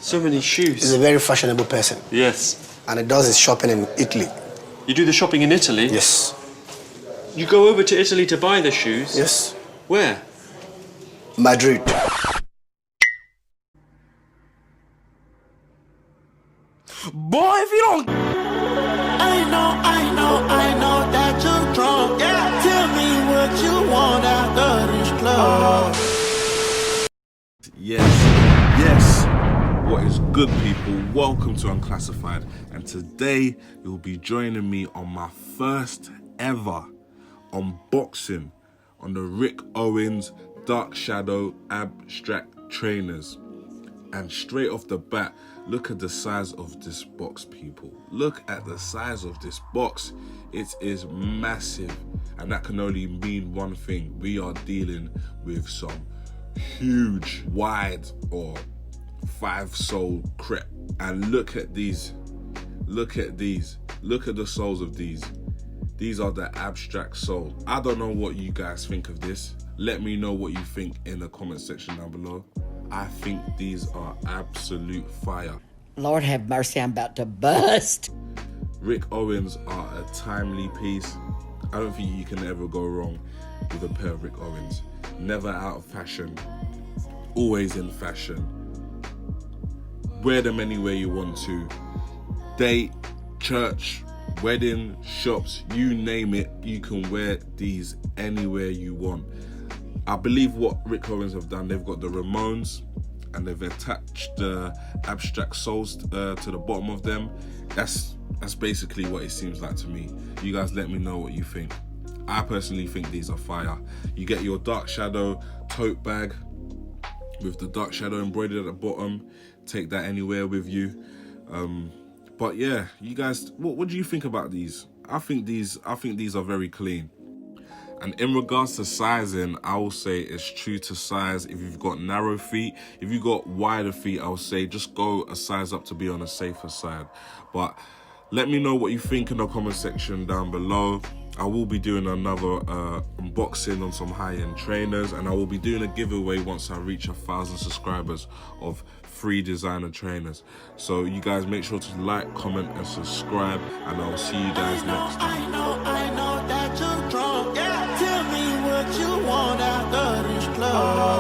So many shoes. He's a very fashionable person. Yes. And he does his shopping in Italy. You do the shopping in Italy? Yes. You go over to Italy to buy the shoes? Yes. Where? Madrid. Boy, if you don't... I know that you're drunk. Yeah. Tell me what you want after this club. Yes. What is good, people? Welcome to Unclassified. And today, you'll be joining me on my first ever unboxing on the Rick Owens Dark Shadow Abstract Trainers. And straight off the bat, look at the size of this box, people. Look at the size of this box. It is massive. And that can only mean one thing. We are dealing with some huge, wide, or 5-sole crepe. And look at these. Look at these. Look at the soles of these. These are the abstract soles. I don't know what you guys think of this. Let me know what you think in the comment section down below. I think these are absolute fire. Lord have mercy, I'm about to bust. Rick Owens are a timely piece. I don't think you can ever go wrong with a pair of Rick Owens. Never out of fashion, always in fashion. Wear them anywhere you want to. Date, church, wedding, shops, you name it, you can wear these anywhere you want. I believe what Rick Owens have done, they've got the Ramones and they've attached the abstract soles to the bottom of them. That's basically what it seems like to me. You guys let me know what you think. I personally think these are fire. You get your dark shadow tote bag with the dark shadow embroidered at the bottom. Take that anywhere with you. But yeah, you guys, what do you think about these? I think these are very clean. And in regards to sizing, I will say it's true to size. If you've got narrow feet, if you've got wider feet, I will say just go a size up to be on the safer side. But let me know what you think in the comment section down below. I will be doing another unboxing on some high-end trainers, and I will be doing a giveaway once I reach 1,000 subscribers of free designer trainers. So you guys make sure to like, comment, and subscribe, and I will see you guys next time. I know that you're drunk. Yeah. Tell me what you want after this club.